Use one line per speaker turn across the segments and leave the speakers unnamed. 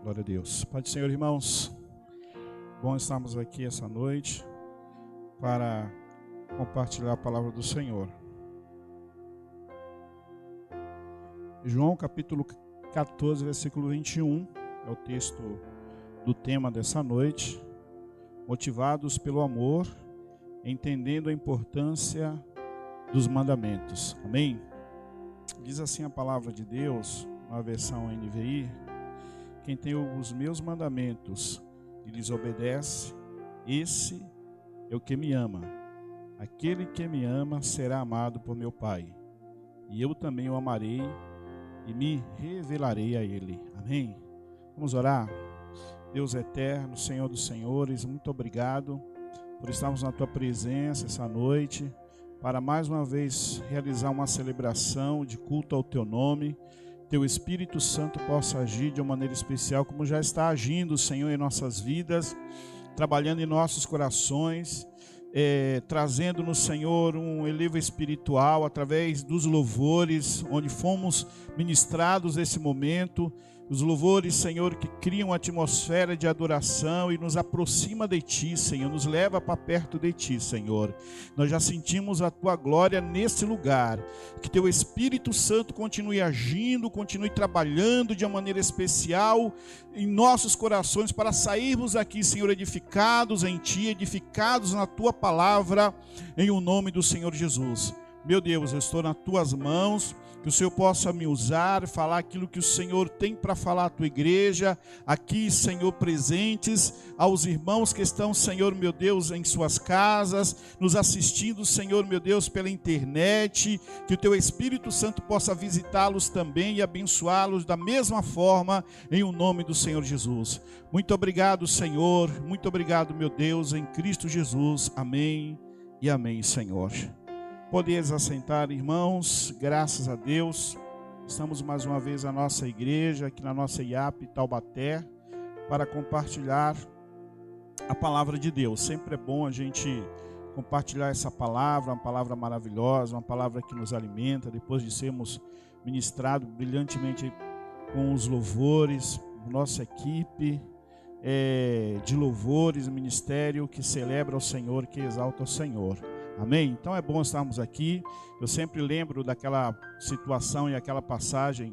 Glória a Deus. Pai do Senhor, irmãos, bom estarmos aqui essa noite para compartilhar a palavra do Senhor. João capítulo 14, versículo 21, é o texto do tema dessa noite. Motivados pelo amor, entendendo a importância dos mandamentos. Amém? Diz assim a palavra de Deus, na versão NVI: quem tem os meus mandamentos e lhes obedece, esse é o que me ama. Aquele que me ama será amado por meu Pai, e eu também o amarei e me revelarei a ele. Amém? Vamos orar? Deus eterno, Senhor dos senhores, muito obrigado por estarmos na tua presença essa noite, para mais uma vez realizar uma celebração de culto ao teu nome. Teu Espírito Santo possa agir de uma maneira especial, como já está agindo, Senhor, em nossas vidas, trabalhando em nossos corações, trazendo no Senhor um elevo espiritual através dos louvores, onde fomos ministrados nesse momento. Os louvores, Senhor, que criam uma atmosfera de adoração e nos aproxima de Ti, Senhor, nos leva para perto de Ti, Senhor. Nós já sentimos a Tua glória nesse lugar. Que Teu Espírito Santo continue agindo, continue trabalhando de uma maneira especial em nossos corações, para sairmos aqui, Senhor, edificados em Ti, edificados na Tua palavra, em o nome do Senhor Jesus. Meu Deus, eu estou nas Tuas mãos, que o Senhor possa me usar, falar aquilo que o Senhor tem para falar à Tua igreja, aqui, Senhor, presentes, aos irmãos que estão, Senhor, meu Deus, em suas casas, nos assistindo, Senhor, meu Deus, pela internet, que o Teu Espírito Santo possa visitá-los também e abençoá-los da mesma forma, em o nome do Senhor Jesus. Muito obrigado, Senhor, muito obrigado, meu Deus, em Cristo Jesus. Amém e amém, Senhor. Podeis assentar, irmãos, graças a Deus. Estamos mais uma vez na nossa igreja, aqui na nossa IAP Taubaté, para compartilhar a palavra de Deus. Sempre é bom a gente compartilhar essa palavra, uma palavra maravilhosa, uma palavra que nos alimenta, depois de sermos ministrados brilhantemente com os louvores, nossa equipe de louvores, ministério que celebra o Senhor, que exalta o Senhor. Amém? Então é bom estarmos aqui. Eu sempre lembro daquela situação e aquela passagem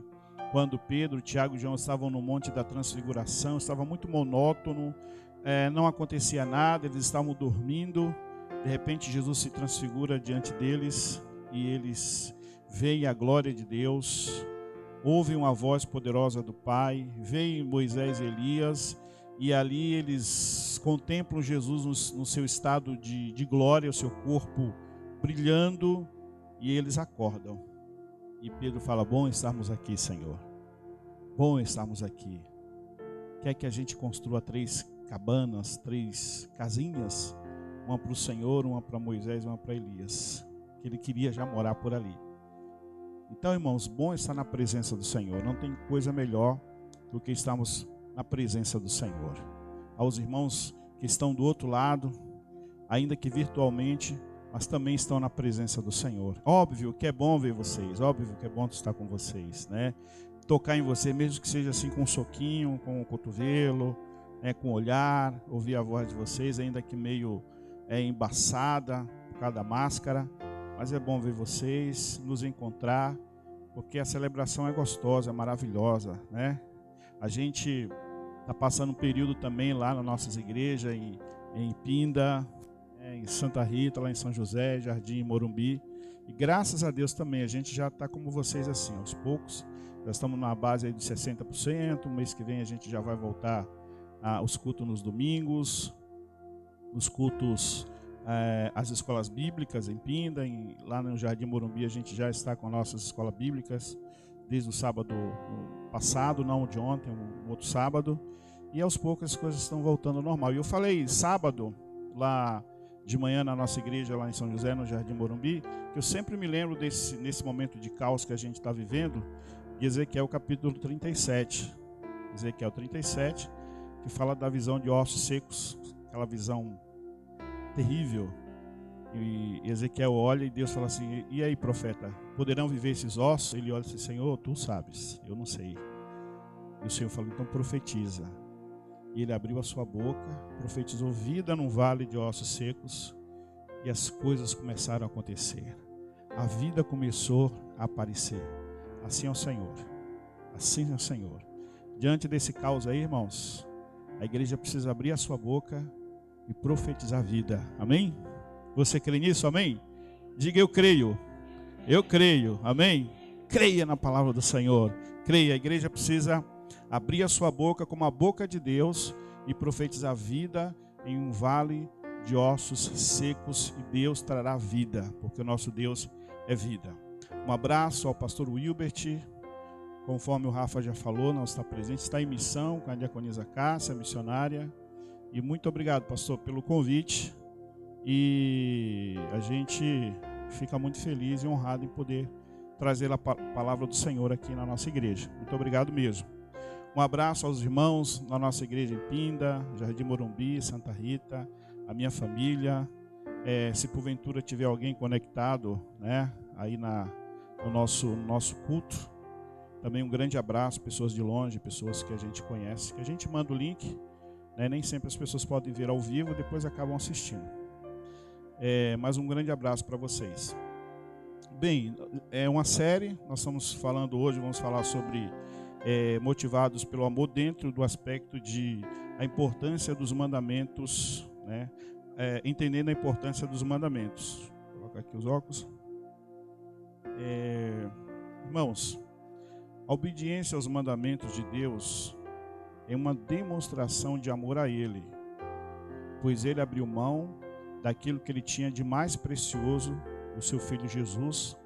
quando Pedro, Tiago e João estavam no Monte da Transfiguração. Estava muito monótono, não acontecia nada, eles estavam dormindo. De repente Jesus se transfigura diante deles e eles veem a glória de Deus, ouvem uma voz poderosa do Pai, veem Moisés e Elias, e ali eles contemplam Jesus no seu estado de glória, o seu corpo brilhando, e eles acordam. E Pedro fala: bom estarmos aqui, Senhor. Bom estarmos aqui. Quer que a gente construa 3 cabanas, 3 casinhas? Uma para o Senhor, uma para Moisés, uma para Elias. Que ele queria já morar por ali. Então, irmãos, bom estar na presença do Senhor. Não tem coisa melhor do que estarmos na presença do Senhor. Aos irmãos que estão do outro lado, ainda que virtualmente, mas também estão na presença do Senhor. Óbvio que é bom ver vocês, óbvio que é bom estar com vocês, né? Tocar em você, mesmo que seja assim com um soquinho, com o cotovelo, com o olhar, ouvir a voz de vocês, ainda que meio embaçada por causa da máscara, mas é bom ver vocês, nos encontrar, porque a celebração é gostosa, é maravilhosa, né? A gente está passando um período também lá nas nossas igrejas, em Pinda, em Santa Rita, lá em São José, Jardim, Morumbi. E graças a Deus também, a gente já está como vocês assim, aos poucos. Já estamos na base aí de 60%, o mês que vem a gente já vai voltar aos cultos nos domingos, os cultos às escolas bíblicas em Pinda, lá no Jardim Morumbi a gente já está com nossas escolas bíblicas, desde o sábado passado, não de ontem, um outro sábado, e aos poucos as coisas estão voltando ao normal. E eu falei sábado, lá de manhã na nossa igreja, lá em São José, no Jardim Morumbi, que eu sempre me lembro nesse momento de caos que a gente está vivendo, de Ezequiel capítulo 37. Ezequiel 37, que fala da visão de ossos secos, aquela visão terrível. E Ezequiel olha e Deus fala assim: e aí, profeta, poderão viver esses ossos? Ele olha assim: Senhor, tu sabes, eu não sei. E o Senhor falou, então profetiza. E ele abriu a sua boca, profetizou vida num vale de ossos secos, e as coisas começaram a acontecer. A vida começou a aparecer. Assim é o Senhor. Assim é o Senhor. Diante desse caos aí, irmãos, a igreja precisa abrir a sua boca e profetizar a vida. Amém? Você crê nisso? Amém? Diga, eu creio. Eu creio. Amém? Creia na palavra do Senhor. Creia. A igreja precisa abrir a sua boca como a boca de Deus e profetizar vida em um vale de ossos secos, e Deus trará vida, porque o nosso Deus é vida. Um abraço ao pastor Wilbert. Conforme o Rafa já falou, não está presente, está em missão com a diaconisa Cássia, missionária. E muito obrigado, pastor, pelo convite. E a gente fica muito feliz e honrado em poder trazer a palavra do Senhor aqui na nossa igreja. Muito obrigado mesmo. Um abraço aos irmãos na nossa igreja em Pinda, Jardim Morumbi, Santa Rita, a minha família. Se porventura tiver alguém conectado, né, aí no nosso culto, também um grande abraço, pessoas de longe, pessoas que a gente conhece, que a gente manda o link, né, nem sempre as pessoas podem ver ao vivo, depois acabam assistindo. Mas um grande abraço para vocês. Bem, é uma série, nós estamos falando hoje, vamos falar sobre motivados pelo amor dentro do aspecto de a importância dos mandamentos, né? Entendendo a importância dos mandamentos. Vou colocar aqui os óculos. Irmãos, a obediência aos mandamentos de Deus é uma demonstração de amor a Ele, pois Ele abriu mão daquilo que Ele tinha de mais precioso, o seu Filho Jesus,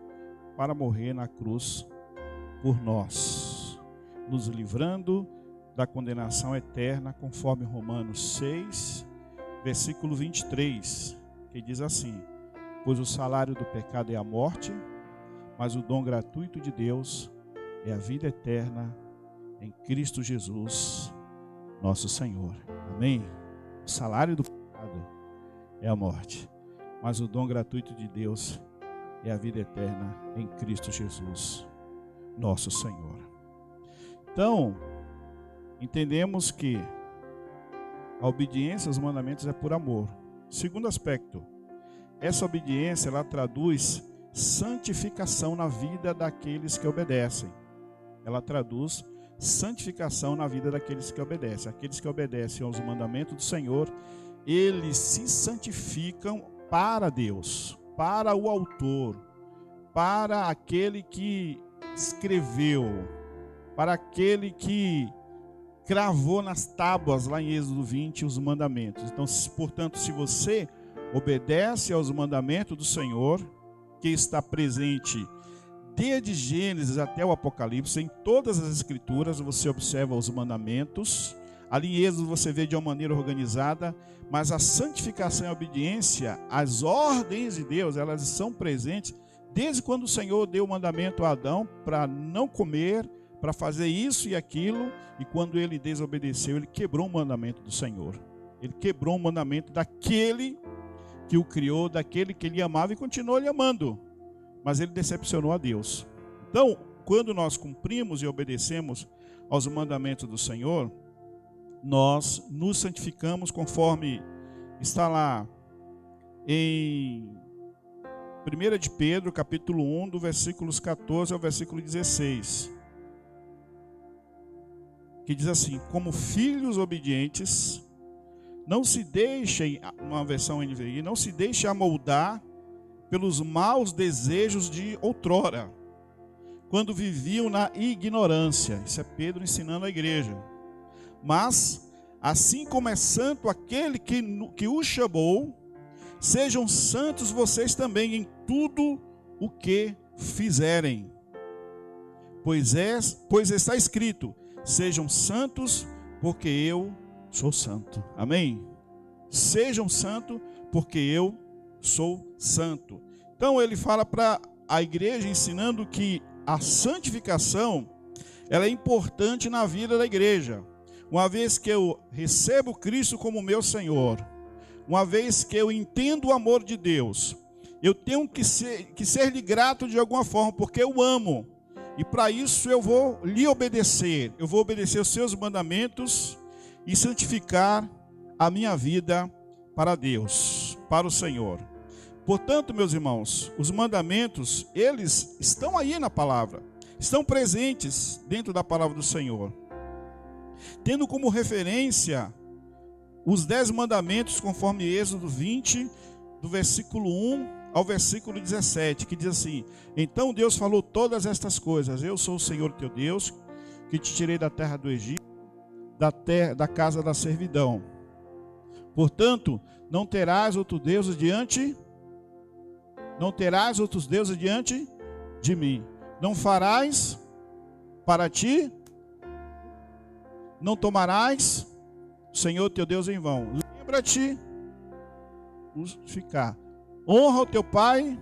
para morrer na cruz por nós, nos livrando da condenação eterna, conforme Romanos 6, versículo 23, que diz assim: pois o salário do pecado é a morte, mas o dom gratuito de Deus é a vida eterna em Cristo Jesus, nosso Senhor. Amém? O salário do pecado é a morte, mas o dom gratuito de Deus é a vida eterna em Cristo Jesus, nosso Senhor. Então, entendemos que a obediência aos mandamentos é por amor. Segundo aspecto, essa obediência, ela traduz santificação na vida daqueles que obedecem. Ela traduz santificação na vida daqueles que obedecem. Aqueles que obedecem aos mandamentos do Senhor, eles se santificam para Deus, para o autor, para aquele que escreveu, para aquele que cravou nas tábuas, lá em Êxodo 20, os mandamentos. Então, portanto, se você obedece aos mandamentos do Senhor, que está presente desde Gênesis até o Apocalipse, em todas as escrituras você observa os mandamentos. Ali em Êxodo você vê de uma maneira organizada, mas a santificação e a obediência às ordens de Deus, elas são presentes desde quando o Senhor deu o mandamento a Adão para não comer, para fazer isso e aquilo, e quando ele desobedeceu, ele quebrou o mandamento do Senhor. Ele quebrou o mandamento daquele que o criou, daquele que ele amava e continuou lhe amando, mas ele decepcionou a Deus. Então, quando nós cumprimos e obedecemos aos mandamentos do Senhor, nós nos santificamos, conforme está lá em 1 de Pedro, capítulo 1, do versículos 14 ao versículo 16, que diz assim: como filhos obedientes, não se deixem, uma versão NVI, não se deixem amoldar pelos maus desejos de outrora, quando viviam na ignorância. Isso é Pedro ensinando a igreja. Mas, assim como é santo aquele que o chamou, sejam santos vocês também em tudo o que fizerem. Pois está escrito: sejam santos, porque eu sou santo. Amém? Sejam santos, porque eu sou santo. Então ele fala para a igreja, ensinando que a santificação, ela é importante na vida da igreja. Uma vez que eu recebo Cristo como meu Senhor, uma vez que eu entendo o amor de Deus, eu tenho que ser-lhe grato de alguma forma, porque eu amo. E para isso eu vou lhe obedecer. Eu vou obedecer os seus mandamentos e santificar a minha vida para Deus, para o Senhor. Portanto, meus irmãos, os mandamentos, eles estão aí na palavra, estão presentes dentro da palavra do Senhor, tendo como referência os 10 mandamentos, conforme Êxodo 20, do versículo 1 ao versículo 17, que diz assim: então Deus falou todas estas coisas: eu sou o Senhor teu Deus, que te tirei da terra do Egito, da casa da servidão. Portanto, não terás outros deuses diante de mim. Não farás para ti, não tomarás o Senhor teu Deus em vão. Lembra-te ficar. Honra o teu pai,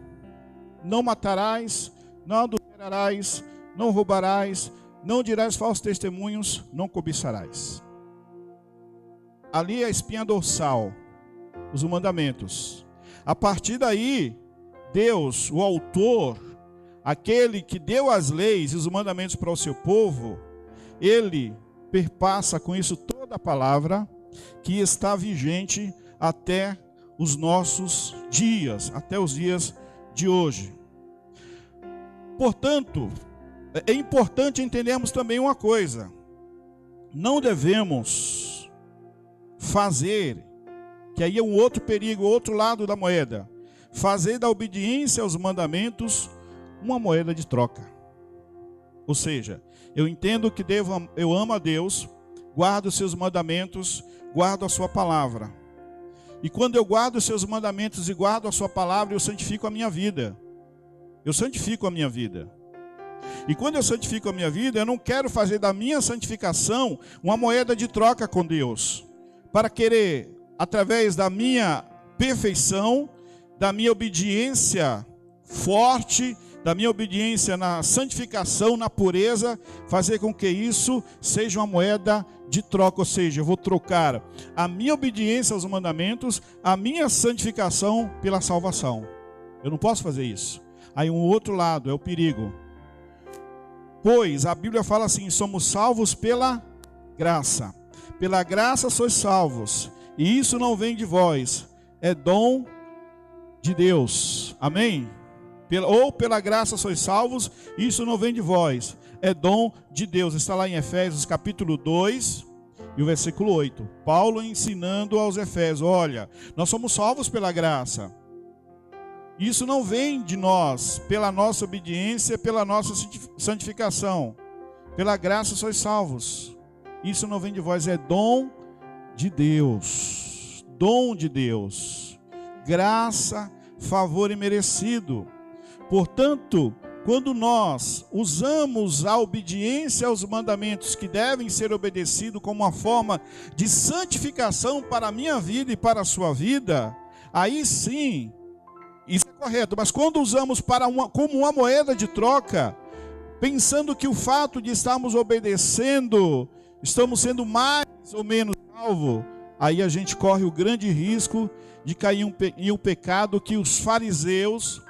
não matarás, não adulterarás, não roubarás, não dirás falsos testemunhos, não cobiçarás. Ali é a espinha dorsal, os mandamentos. A partir daí, Deus, o autor, aquele que deu as leis e os mandamentos para o seu povo, ele perpassa com isso toda a palavra que está vigente até os nossos dias, até os dias de hoje. Portanto, é importante entendermos também uma coisa: não devemos fazer, que aí é um outro perigo, outro lado da moeda, fazer da obediência aos mandamentos uma moeda de troca. Ou seja, eu entendo que eu amo a Deus, guardo os seus mandamentos, guardo a sua palavra. E quando eu guardo os seus mandamentos e guardo a sua palavra, eu santifico a minha vida. Eu santifico a minha vida. E quando eu santifico a minha vida, eu não quero fazer da minha santificação uma moeda de troca com Deus, para querer, através da minha perfeição, da minha obediência forte, da minha obediência na santificação, na pureza, fazer com que isso seja uma moeda de troca. Ou seja, eu vou trocar a minha obediência aos mandamentos, a minha santificação pela salvação. Eu não posso fazer isso. Aí um outro lado é o perigo. Pois a Bíblia fala assim: somos salvos pela graça. Pela graça sois salvos, e isso não vem de vós, é dom de Deus. Amém? Ou pela graça sois salvos, isso não vem de vós, é dom de Deus. Está lá em Efésios capítulo 2 e o versículo 8. Paulo ensinando aos Efésios: olha, nós somos salvos pela graça. Isso não vem de nós, pela nossa obediência, pela nossa santificação. Pela graça sois salvos. Isso não vem de vós, é dom de Deus. Dom de Deus. Graça, favor imerecido. Portanto, quando nós usamos a obediência aos mandamentos que devem ser obedecidos como uma forma de santificação para a minha vida e para a sua vida, aí sim, isso é correto. Mas quando usamos como uma moeda de troca, pensando que o fato de estarmos obedecendo, estamos sendo mais ou menos salvos, aí a gente corre o grande risco de cair em um pecado que os fariseus,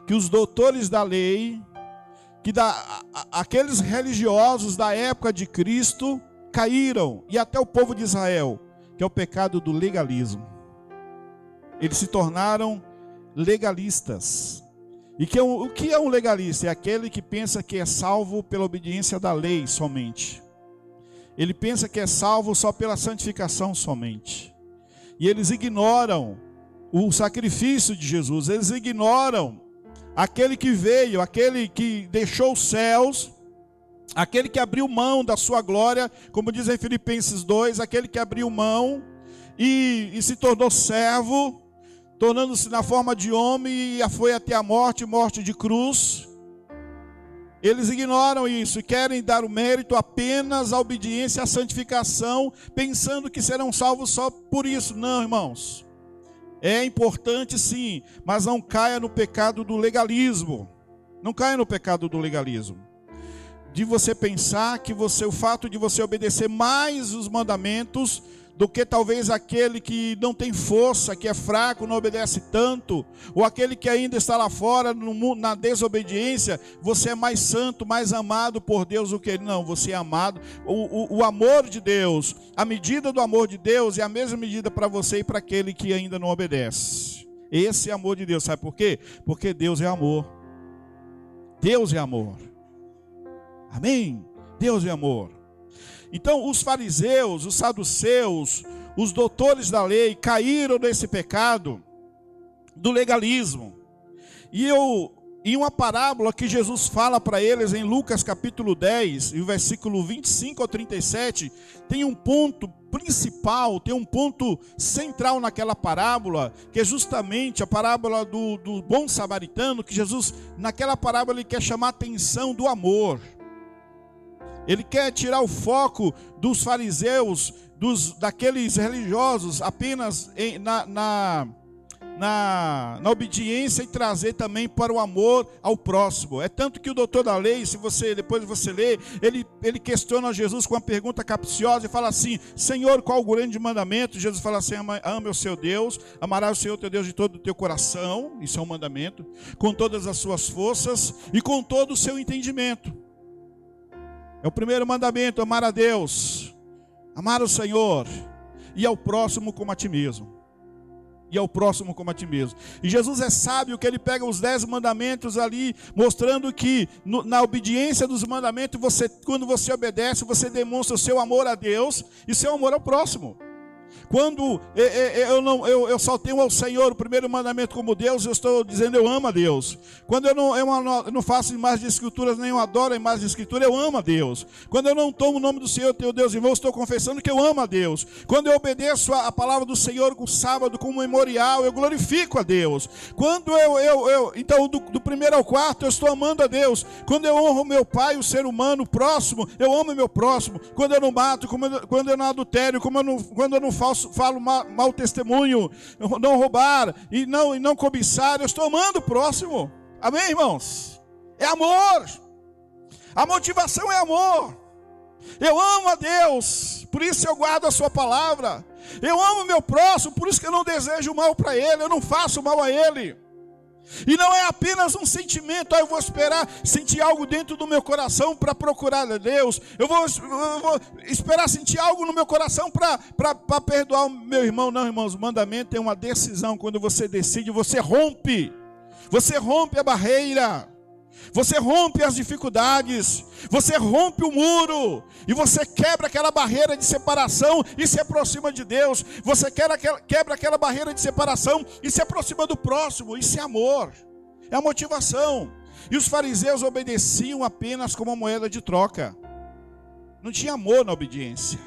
que os doutores da lei, que aqueles religiosos da época de Cristo caíram, e até o povo de Israel, que é o pecado do legalismo. Eles se tornaram legalistas. E o que é um legalista? É aquele que pensa que é salvo pela obediência da lei somente. Ele pensa que é salvo só pela santificação somente. E eles ignoram o sacrifício de Jesus, eles ignoram aquele que veio, aquele que deixou os céus, aquele que abriu mão da sua glória, como diz em Filipenses 2, aquele que abriu mão e se tornou servo, tornando-se na forma de homem e foi até a morte de cruz. Eles ignoram isso e querem dar o mérito apenas à obediência, à santificação, pensando que serão salvos só por isso. Não, irmãos. É importante sim, mas não caia no pecado do legalismo. Não caia no pecado do legalismo. De você pensar que o fato de você obedecer mais os mandamentos do que talvez aquele que não tem força, que é fraco, não obedece tanto, ou aquele que ainda está lá fora no mundo, na desobediência. Você é mais santo, mais amado por Deus do que ele. Não, você é amado. O amor de Deus, a medida do amor de Deus é a mesma medida para você e para aquele que ainda não obedece. Esse é amor de Deus, sabe por quê? Porque Deus é amor. Deus é amor. Amém? Deus é amor. Então os fariseus, os saduceus, os doutores da lei caíram nesse pecado do legalismo. E em uma parábola que Jesus fala para eles em Lucas capítulo 10, e o versículo 25 ao 37, tem um ponto principal, tem um ponto central naquela parábola, que é justamente a parábola do bom samaritano, que Jesus, naquela parábola, ele quer chamar a atenção do amor. Ele quer tirar o foco dos fariseus, daqueles religiosos, apenas na obediência, e trazer também para o amor ao próximo. É tanto que o doutor da lei, depois você lê, ele questiona Jesus com uma pergunta capciosa e fala assim: Senhor, qual o grande mandamento? Jesus fala assim: ama o seu Deus, amarás o Senhor teu Deus de todo o teu coração, isso é um mandamento, com todas as suas forças e com todo o seu entendimento. É o primeiro mandamento, amar a Deus, amar o Senhor, e ao próximo como a ti mesmo. E ao próximo como a ti mesmo. E Jesus é sábio, que ele pega os 10 mandamentos ali, mostrando que na obediência dos mandamentos, quando você obedece, você demonstra o seu amor a Deus e seu amor ao próximo. Quando eu só tenho ao Senhor o primeiro mandamento como Deus, eu estou dizendo eu amo a Deus. Quando eu não faço imagem de escrituras, nem eu adoro a imagem de escritura, eu amo a Deus. Quando eu não tomo o nome do Senhor, teu Deus em vão, eu estou confessando que eu amo a Deus. Quando eu obedeço a palavra do Senhor com o sábado como memorial, eu glorifico a Deus. Quando então do primeiro ao quarto, eu estou amando a Deus. Quando eu honro meu pai, o ser humano, o próximo, eu amo meu próximo. Quando eu não mato, quando eu não adultério, quando eu não falo mau testemunho, não roubar e não cobiçar, eu estou amando o próximo. Amém, irmãos? É amor. A motivação é amor. Eu amo a Deus, por isso eu guardo a sua palavra. Eu amo meu próximo, por isso que eu não desejo mal para ele, eu não faço mal a ele. E não é apenas um sentimento: eu vou esperar sentir algo dentro do meu coração para procurar a Deus. Eu vou esperar sentir algo no meu coração para perdoar o meu irmão. Não, irmãos, o mandamento é uma decisão. Quando você decide, você rompe a barreira, você rompe as dificuldades, você rompe o muro, e você quebra aquela barreira de separação e se aproxima de Deus. Você quebra aquela barreira de separação e se aproxima do próximo. Isso é amor, é a motivação. E os fariseus obedeciam apenas como uma moeda de troca. Não tinha amor na obediência,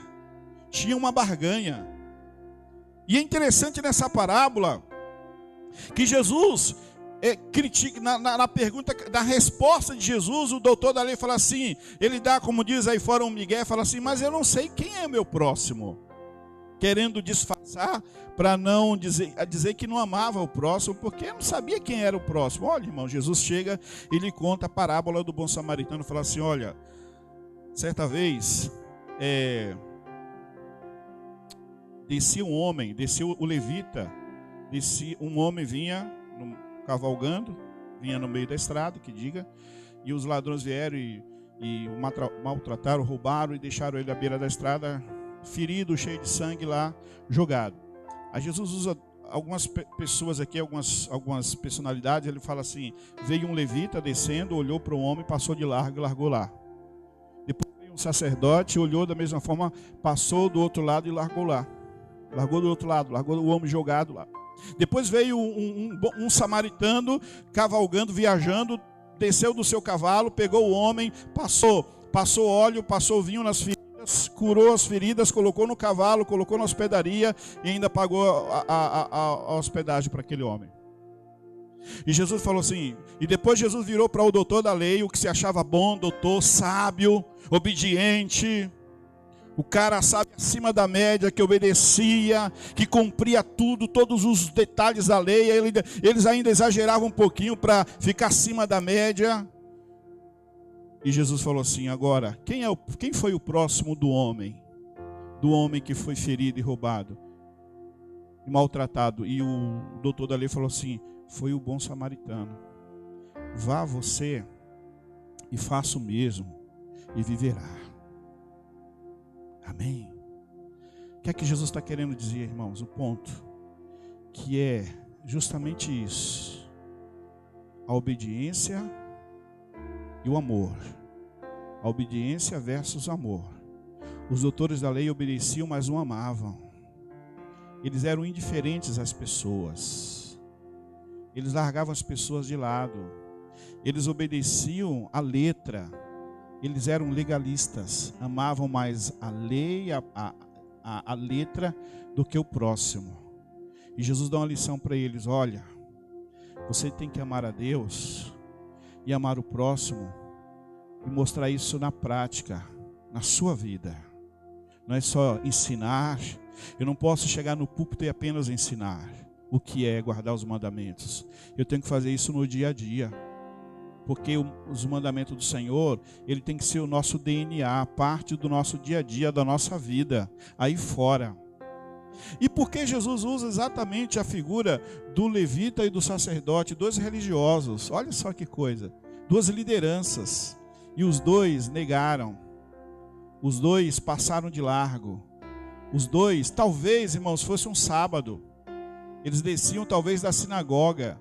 tinha uma barganha. E é interessante nessa parábola que Jesus critica, na pergunta, na resposta de Jesus, o doutor da lei fala assim, ele dá, como diz aí fora, um migué, fala assim: mas eu não sei quem é meu próximo, querendo disfarçar para não dizer que não amava o próximo, porque não sabia quem era o próximo. Olha, irmão, Jesus chega e lhe conta a parábola do bom samaritano, fala assim: olha, certa vez descia o levita, um homem vinha cavalgando, vinha no meio da estrada, que diga, e os ladrões vieram e o maltrataram, roubaram e deixaram ele à beira da estrada, ferido, cheio de sangue lá, jogado. Aí Jesus usa algumas pessoas aqui, algumas personalidades. Ele fala assim: veio um levita descendo, olhou para o homem, passou de largo e largou lá. Depois veio um sacerdote, olhou da mesma forma, passou do outro lado e largou lá. Largou do outro lado, largou o homem jogado lá. Depois veio um samaritano cavalgando, viajando, desceu do seu cavalo, pegou o homem, passou óleo, passou vinho nas feridas, curou as feridas, colocou no cavalo, colocou na hospedaria e ainda pagou a hospedagem para aquele homem. E Jesus falou assim, e depois Jesus virou para o doutor da lei, o que se achava bom, doutor, sábio, obediente, o cara sábio acima da média, que obedecia, que cumpria tudo, todos os detalhes da lei. Eles ainda exageravam um pouquinho para ficar acima da média. E Jesus falou assim: agora, quem foi o próximo do homem? do homem que foi ferido e roubado e maltratado. E o doutor da lei falou assim: foi o bom samaritano. Vá você e faça o mesmo e viverá. Amém. O que é que Jesus está querendo dizer, irmãos? O ponto que é justamente isso: a obediência e o amor. A obediência versus amor. Os doutores da lei obedeciam, mas não amavam. Eles eram indiferentes às pessoas. Eles largavam as pessoas de lado. Eles obedeciam à letra. Eles eram legalistas. Amavam mais a lei, a letra, do que o próximo. E Jesus dá uma lição para eles: olha, você tem que amar a Deus e amar o próximo e mostrar isso na prática, na sua vida. Não é só ensinar. Eu não posso chegar no púlpito e apenas ensinar o que é guardar os mandamentos. Eu tenho que fazer isso no dia a dia. Porque os mandamentos do Senhor, ele tem que ser o nosso DNA, parte do nosso dia a dia, da nossa vida, aí fora. E por que Jesus usa exatamente a figura do levita e do sacerdote, dois religiosos? Olha só que coisa, duas lideranças. E os dois negaram, os dois passaram de largo. Os dois, talvez, irmãos, fosse um sábado. Eles desciam talvez da sinagoga,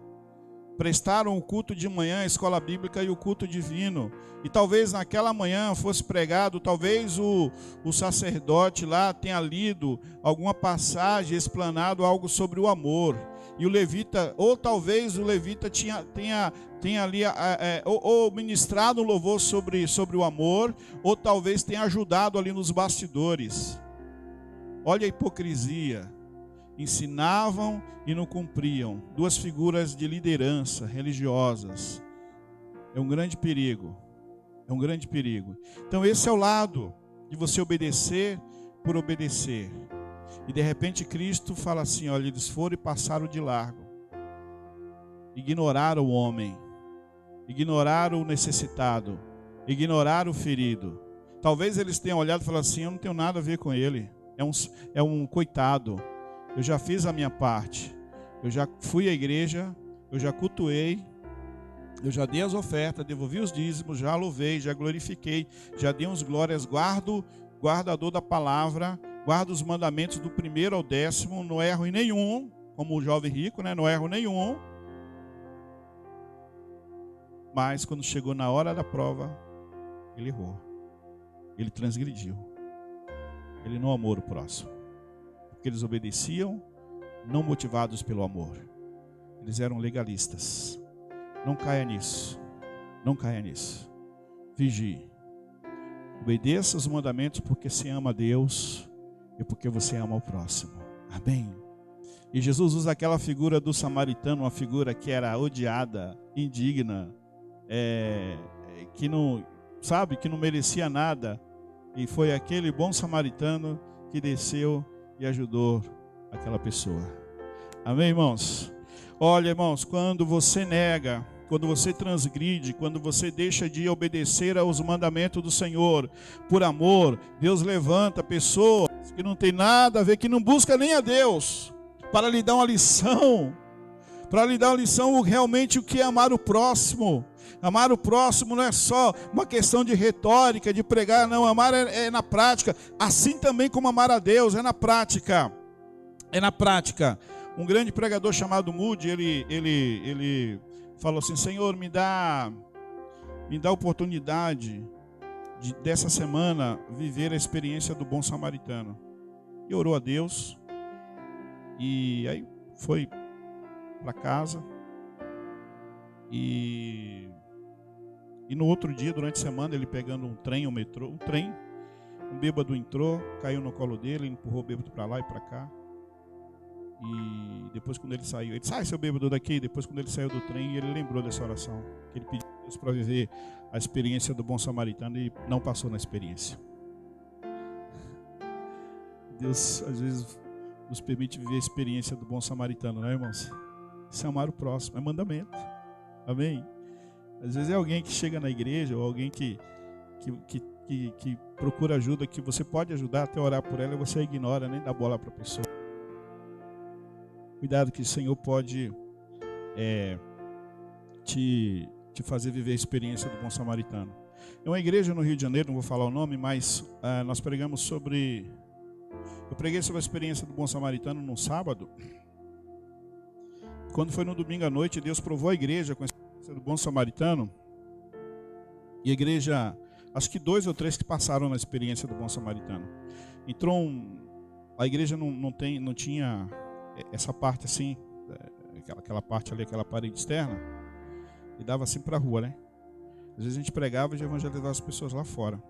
prestaram o culto de manhã, a escola bíblica e o culto divino. E talvez naquela manhã fosse pregado, talvez o sacerdote lá tenha lido alguma passagem, explanado algo sobre o amor. E o levita, ou talvez o levita tenha ali ou ministrado um louvor sobre o amor, ou talvez tenha ajudado ali nos bastidores. Olha a hipocrisia. Ensinavam e não cumpriam. Duas figuras de liderança religiosas. É um grande perigo. É um grande perigo. Então esse é o lado de você obedecer por obedecer. E de repente Cristo fala assim: olha, eles foram e passaram de largo. Ignoraram o homem. Ignoraram o necessitado. Ignoraram o ferido. Talvez eles tenham olhado e falado assim: eu não tenho nada a ver com ele. É um coitado. Eu já fiz a minha parte. Eu já fui à igreja. Eu já cultuei. Eu já dei as ofertas, devolvi os dízimos, já louvei, já glorifiquei, já dei uns glórias, guardador da palavra, guardo os mandamentos do 1º ao 10º, não erro em nenhum, como o jovem rico, né? Não erro nenhum. Mas quando chegou na hora da prova, ele errou. Ele transgrediu. Ele não amou o próximo. Porque eles obedeciam, não motivados pelo amor. Eles eram legalistas. Não caia nisso. Não caia nisso. Vigie. Obedeça os mandamentos porque você ama a Deus e porque você ama o próximo. Amém? E Jesus usa aquela figura do samaritano, uma figura que era odiada, indigna, que não, sabe, que não merecia nada. E foi aquele bom samaritano que desceu e ajudou aquela pessoa. Amém, irmãos? Olha, irmãos, quando você nega, quando você transgride, quando você deixa de obedecer aos mandamentos do Senhor por amor, Deus levanta pessoas que não tem nada a ver, que não busca nem a Deus, para lhe dar uma lição, realmente o que é amar o próximo. Amar o próximo não é só uma questão de retórica, de pregar, não. Amar é na prática, assim também como amar a Deus, é na prática. É na prática. Um grande pregador chamado Moody, ele falou assim: Senhor, me dá oportunidade de, dessa semana, viver a experiência do bom samaritano. E orou a Deus, e aí foi para casa, e no outro dia, durante a semana, ele pegando um trem, um bêbado entrou, caiu no colo dele, empurrou o bêbado para lá e para cá. E depois, quando ele saiu, ele disse: sai, seu bêbado daqui. Depois, quando ele saiu do trem, ele lembrou dessa oração, que ele pediu a Deus para viver a experiência do bom samaritano e não passou na experiência. Deus, às vezes, nos permite viver a experiência do bom samaritano, não é, irmãos? Isso é amar o próximo, é mandamento. Amém? Às vezes é alguém que chega na igreja, ou alguém que procura ajuda, que você pode ajudar, até orar por ela, e você ignora, nem dá bola para a pessoa. Cuidado, que o Senhor pode te fazer viver a experiência do bom samaritano. É uma igreja no Rio de Janeiro, não vou falar o nome, mas nós pregamos sobre... Eu preguei sobre a experiência do bom samaritano no sábado. Quando foi no domingo à noite, Deus provou a igreja com a experiência do bom samaritano. E a igreja, acho que 2 ou 3 que passaram na experiência do bom samaritano. Entrou a igreja não tinha essa parte assim, aquela parte ali, aquela parede externa, e dava assim para a rua, né? Às vezes a gente pregava e já evangelizava as pessoas lá fora.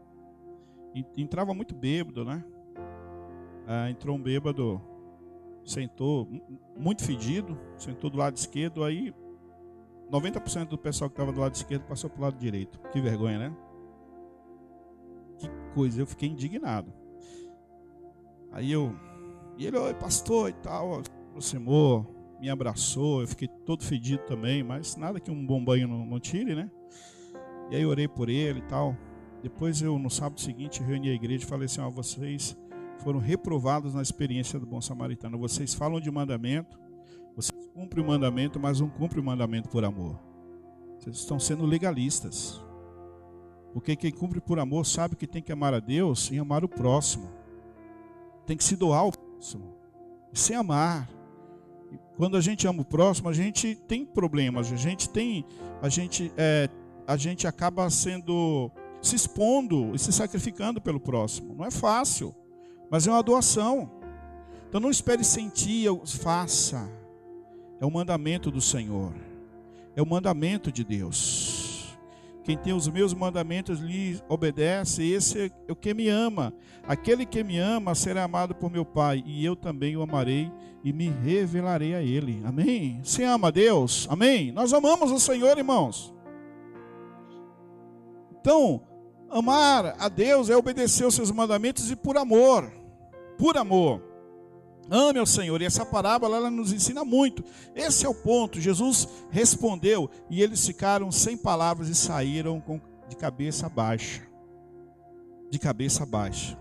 Entrava muito bêbado, né? Entrou um bêbado, sentou, muito fedido, sentou do lado esquerdo, aí 90% do pessoal que estava do lado esquerdo passou para o lado direito. Que vergonha, né? Que coisa, eu fiquei indignado. Aí e ele, oi pastor e tal, aproximou, me abraçou, eu fiquei todo fedido também, mas nada que um bom banho não tire, né? E aí eu orei por ele e tal. Depois eu, no sábado seguinte, reuni a igreja e falei assim, vocês foram reprovados na experiência do bom samaritano. Vocês falam de mandamento, vocês cumprem o mandamento, mas não cumprem o mandamento por amor. Vocês estão sendo legalistas. Porque quem cumpre por amor sabe que tem que amar a Deus e amar o próximo. Tem que se doar ao próximo. E sem amar. E quando a gente ama o próximo, a gente tem problemas. A gente acaba se expondo e se sacrificando pelo próximo. Não é fácil, mas é uma doação. Então não espere sentir, faça. É o mandamento do Senhor. É o mandamento de Deus. Quem tem os meus mandamentos lhe obedece, esse é o que me ama. Aquele que me ama será amado por meu Pai, e eu também o amarei e me revelarei a Ele. Amém? Você ama a Deus? Amém? Nós amamos o Senhor, irmãos. Então, amar a Deus é obedecer os seus mandamentos e por amor. Por amor. Ame ao Senhor. E essa parábola ela nos ensina muito. Esse é o ponto. Jesus respondeu e eles ficaram sem palavras e saíram de cabeça baixa. De cabeça baixa.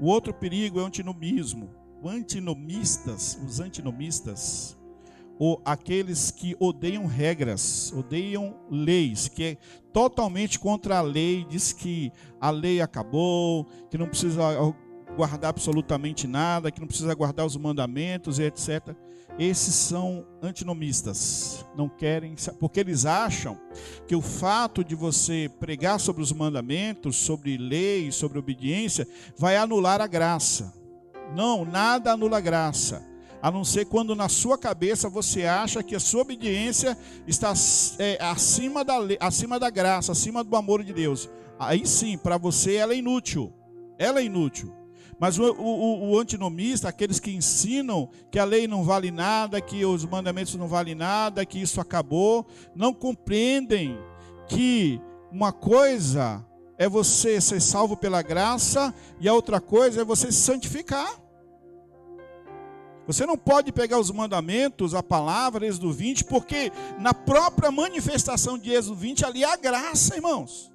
O outro perigo é o antinomismo. Os antinomistas, ou aqueles que odeiam regras, odeiam leis, que é totalmente contra a lei, diz que a lei acabou, que não precisa guardar absolutamente nada, que não precisa guardar os mandamentos e etc. Esses são antinomistas, não querem, porque eles acham que o fato de você pregar sobre os mandamentos, sobre leis, sobre obediência, vai anular a graça. Não, nada anula a graça, a não ser quando na sua cabeça você acha que a sua obediência está acima da lei, acima da graça, acima do amor de Deus. Aí sim, para você ela é inútil. Ela é inútil. Mas o antinomista, aqueles que ensinam que a lei não vale nada, que os mandamentos não valem nada, que isso acabou, não compreendem que uma coisa é você ser salvo pela graça e a outra coisa é você se santificar. Você não pode pegar os mandamentos, a palavra, Êxodo 20, porque na própria manifestação de Êxodo 20 ali há graça, irmãos.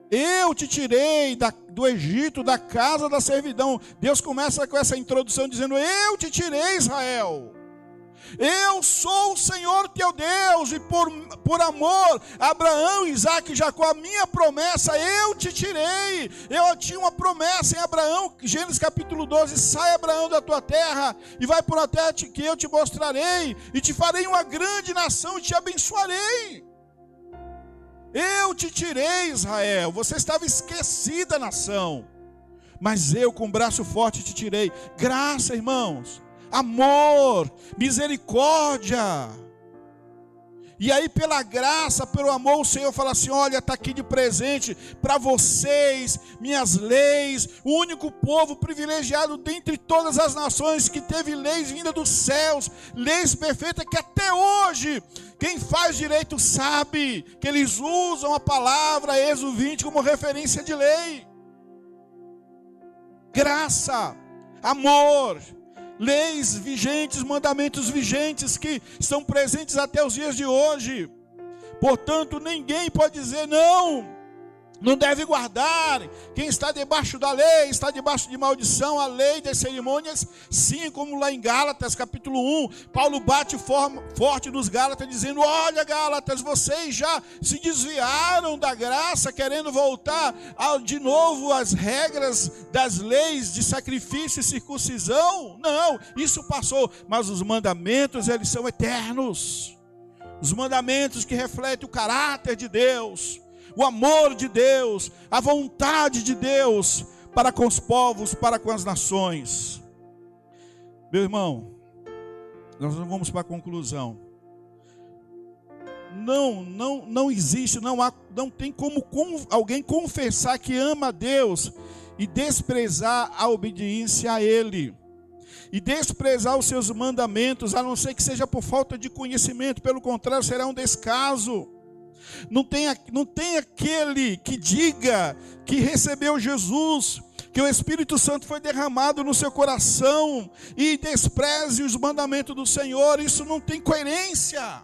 Eu te tirei do Egito, da casa da servidão. Deus começa com essa introdução dizendo, eu te tirei, Israel. Eu sou o Senhor teu Deus, e por amor a Abraão, Isaac e Jacó, a minha promessa, eu te tirei. Eu tinha uma promessa em Abraão, Gênesis capítulo 12, sai Abraão da tua terra, e vai por uma terra que eu te mostrarei, e te farei uma grande nação, e te abençoarei. Eu te tirei, Israel, você estava esquecida, nação, mas eu com braço forte te tirei. Graça, irmãos, amor, misericórdia. E aí pela graça, pelo amor, o Senhor fala assim, olha, está aqui de presente para vocês, minhas leis, o único povo privilegiado dentre todas as nações que teve leis vindas dos céus, leis perfeitas que até hoje, quem faz direito sabe que eles usam a palavra Êxodo 20 como referência de lei. Graça, amor, leis vigentes, mandamentos vigentes que estão presentes até os dias de hoje. Portanto, ninguém pode dizer não. Não deve guardar. Quem está debaixo da lei está debaixo de maldição. A lei das cerimônias, sim, como lá em Gálatas capítulo 1, Paulo bate forte nos Gálatas dizendo: olha, Gálatas, vocês já se desviaram da graça, querendo voltar de novo às regras das leis de sacrifício e circuncisão. Não, isso passou. Mas os mandamentos, eles são eternos. Os mandamentos que refletem o caráter de Deus, o amor de Deus, a vontade de Deus para com os povos, para com as nações. Meu irmão, nós vamos para a conclusão. Não existe, não tem como alguém confessar que ama a Deus e desprezar a obediência a Ele. E desprezar os seus mandamentos, a não ser que seja por falta de conhecimento. Pelo contrário, será um descaso. Não tem aquele que diga que recebeu Jesus, que o Espírito Santo foi derramado no seu coração e despreze os mandamentos do Senhor. Isso não tem coerência.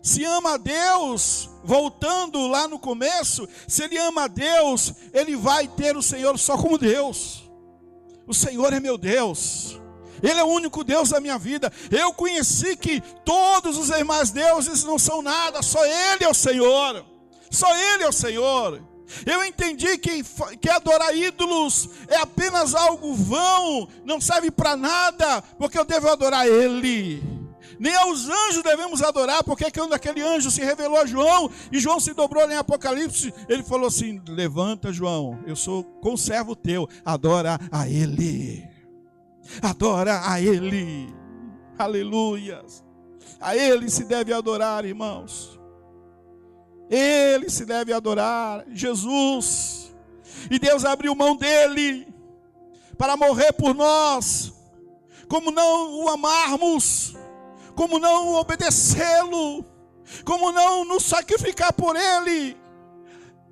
Se ama a Deus, voltando lá no começo, se ele ama a Deus, ele vai ter o Senhor só como Deus. O Senhor é meu Deus. Ele é o único Deus da minha vida. Eu conheci que todos os demais deuses não são nada, só Ele é o Senhor. Só Ele é o Senhor. Eu entendi que adorar ídolos é apenas algo vão, não serve para nada, porque eu devo adorar Ele. Nem aos anjos devemos adorar, porque quando aquele anjo se revelou a João, e João se dobrou em Apocalipse, ele falou assim: levanta, João, eu sou conservo teu, adora a Ele. Adora a Ele, aleluia. A Ele se deve adorar, irmãos. Ele se deve adorar, Jesus. E Deus abriu mão dele para morrer por nós. Como não o amarmos? Como não obedecê-lo? Como não nos sacrificar por Ele?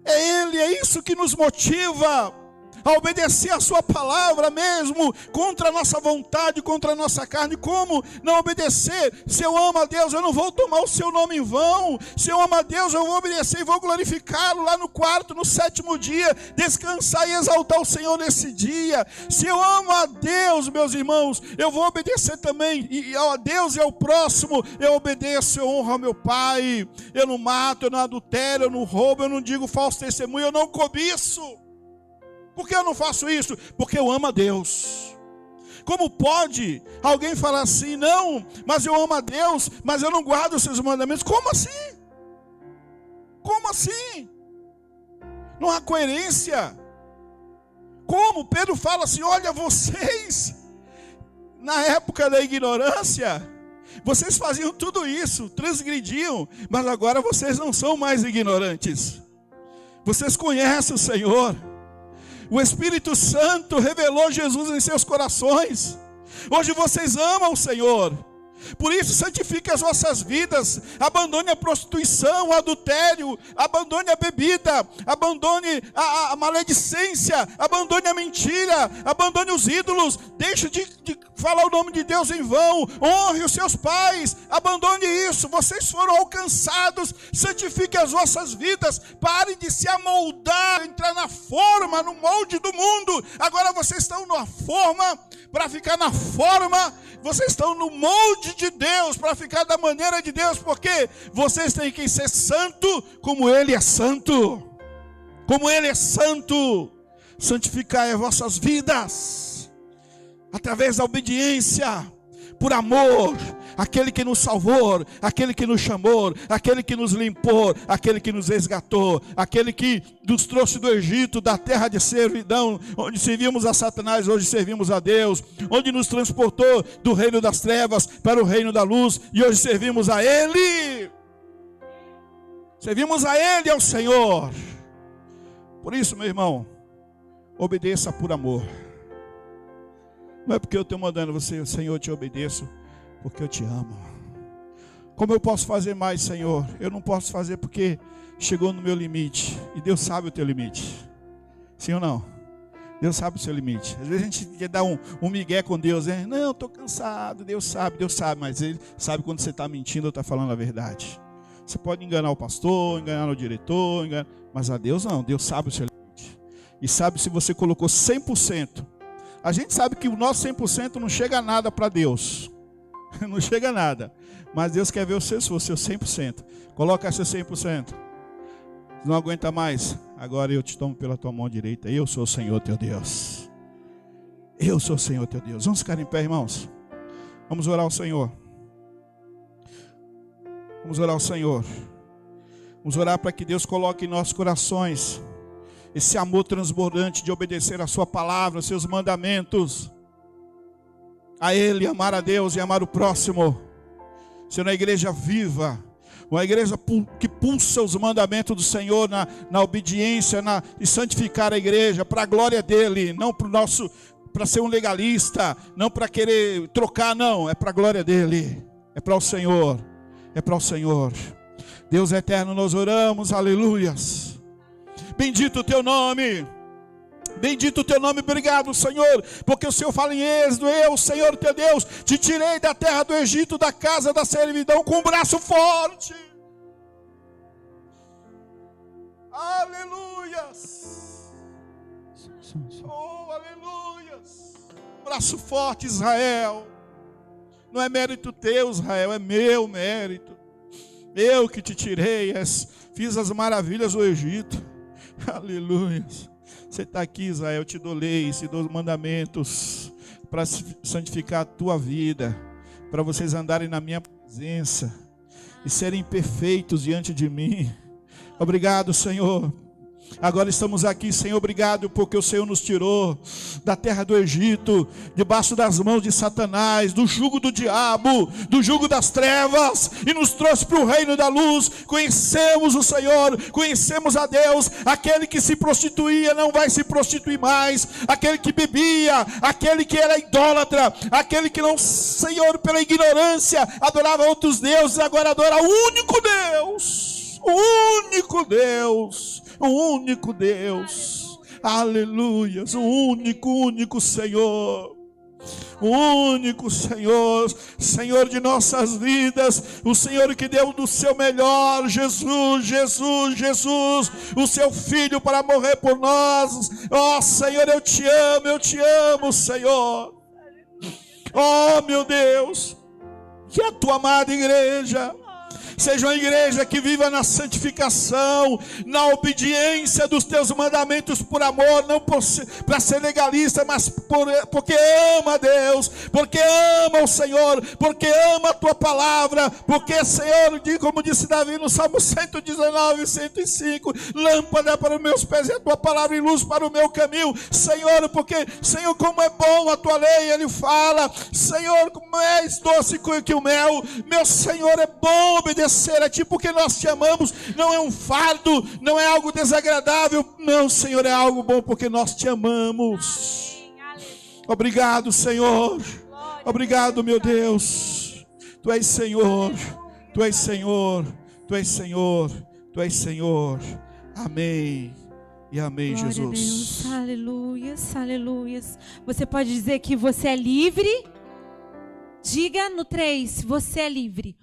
É Ele, é isso que nos motiva a obedecer a sua palavra mesmo, contra a nossa vontade, contra a nossa carne. Como não obedecer? Se eu amo a Deus, eu não vou tomar o seu nome em vão. Se eu amo a Deus, eu vou obedecer e vou glorificá-lo lá no quarto, no sétimo dia, descansar e exaltar o Senhor nesse dia. Se eu amo a Deus, meus irmãos, eu vou obedecer também, e a Deus e ao próximo, eu obedeço, eu honro ao meu Pai. Eu não mato, eu não adultero, eu não roubo, eu não digo falso testemunho, eu não cobiço. Por que eu não faço isso? Porque eu amo a Deus. Como pode alguém falar assim: não, mas eu amo a Deus, mas eu não guardo os seus mandamentos? Como assim? Como assim? Não há coerência. Como? Pedro fala assim: olha, vocês, na época da ignorância, vocês faziam tudo isso, transgrediam, mas agora vocês não são mais ignorantes. Vocês conhecem o Senhor. O Espírito Santo revelou Jesus em seus corações. Hoje vocês amam o Senhor. Por isso santifique as vossas vidas. Abandone a prostituição, o adultério. Abandone a bebida. Abandone a maledicência. Abandone a mentira. Abandone os ídolos. Deixe de falar o nome de Deus em vão. Honre os seus pais. Abandone isso. Vocês foram alcançados. Santifique as vossas vidas. Parem de se amoldar, entrar na forma, no molde do mundo. Agora vocês estão na forma para ficar na forma. Vocês estão no molde de Deus para ficar da maneira de Deus, porque vocês têm que ser santo como Ele é santo. Como Ele é santo. Santificai as vossas vidas através da obediência, por amor, aquele que nos salvou, aquele que nos chamou, aquele que nos limpou, aquele que nos resgatou, aquele que nos trouxe do Egito, da terra de servidão, onde servíamos a Satanás, hoje servimos a Deus, onde nos transportou do reino das trevas para o reino da luz, e hoje servimos a Ele. Servimos a Ele, ao Senhor. Por isso, meu irmão, obedeça por amor. Não é porque eu estou mandando você: Senhor, eu te obedeço porque eu te amo. Como eu posso fazer mais, Senhor? Eu não posso fazer porque chegou no meu limite. E Deus sabe o teu limite. Sim ou não? Deus sabe o seu limite. Às vezes a gente quer dar um migué com Deus, né? Não, estou cansado. Deus sabe, mas Ele sabe quando você está mentindo ou está falando a verdade. Você pode enganar o pastor, enganar o diretor, mas a Deus não. Deus sabe o seu limite. E sabe se você colocou 100%. A gente sabe que o nosso 100% não chega a nada para Deus. Não chega a nada. Mas Deus quer ver o seu 100%. Coloca seu 100%. Não aguenta mais. Agora eu te tomo pela tua mão direita. Eu sou o Senhor teu Deus. Eu sou o Senhor teu Deus. Vamos ficar em pé, irmãos. Vamos orar ao Senhor. Vamos orar ao Senhor. Vamos orar para que Deus coloque em nossos corações esse amor transbordante de obedecer a sua palavra, os seus mandamentos. A Ele, amar a Deus e amar o próximo. Ser uma igreja viva. Uma igreja que pulsa os mandamentos do Senhor na obediência e santificar a igreja para a glória dEle. Não para ser um legalista, não para querer trocar, não. É para a glória dEle. É para o Senhor. É para o Senhor. Deus eterno, nós oramos, aleluias. Bendito o teu nome. Bendito o teu nome, obrigado, Senhor, porque o Senhor fala em Êxodo: eu, Senhor teu Deus, te tirei da terra do Egito, da casa da servidão, com um braço forte. Aleluias. Oh, aleluias. Braço forte, Israel. Não é mérito teu, Israel, é meu mérito. Eu que te tirei, fiz as maravilhas do Egito. Aleluia. Você está aqui, Israel, eu te dou leis, te dou mandamentos para santificar a tua vida, para vocês andarem na minha presença e serem perfeitos diante de mim. Obrigado, Senhor. Agora estamos aqui, Senhor, obrigado porque o Senhor nos tirou da terra do Egito, debaixo das mãos de Satanás, do jugo do diabo, do jugo das trevas, e nos trouxe para o reino da luz. Conhecemos o Senhor, conhecemos a Deus. Aquele que se prostituía não vai se prostituir mais, aquele que bebia, aquele que era idólatra, aquele que não, Senhor, pela ignorância adorava outros deuses, agora adora o único Deus, o único Deus. O único Deus, aleluias, o único Senhor, o único Senhor, Senhor de nossas vidas, o Senhor que deu do seu melhor, Jesus, o seu Filho para morrer por nós. Ó Senhor, eu te amo, Senhor. Ó meu Deus, que a tua amada igreja seja uma igreja que viva na santificação, na obediência dos teus mandamentos por amor, não para ser legalista, mas porque ama a Deus, porque ama o Senhor, porque ama a tua palavra, porque, Senhor, como disse Davi no Salmo 119, 105, lâmpada para os meus pés e a tua palavra e luz para o meu caminho. Senhor, porque, Senhor, como é bom a tua lei, ele fala, Senhor, como és doce que o mel. Meu Senhor, é bom obedecer a ti, porque nós te amamos. Não é um fardo, não é algo desagradável, não, Senhor, é algo bom, porque nós te amamos. Obrigado, Senhor. Obrigado, meu Deus. Tu és Senhor, tu és Senhor, tu és Senhor, tu és Senhor. Amém e amém. Glória Jesus.
A Deus. Aleluias, aleluias. Você pode dizer que você é livre? Diga no 3, você é livre.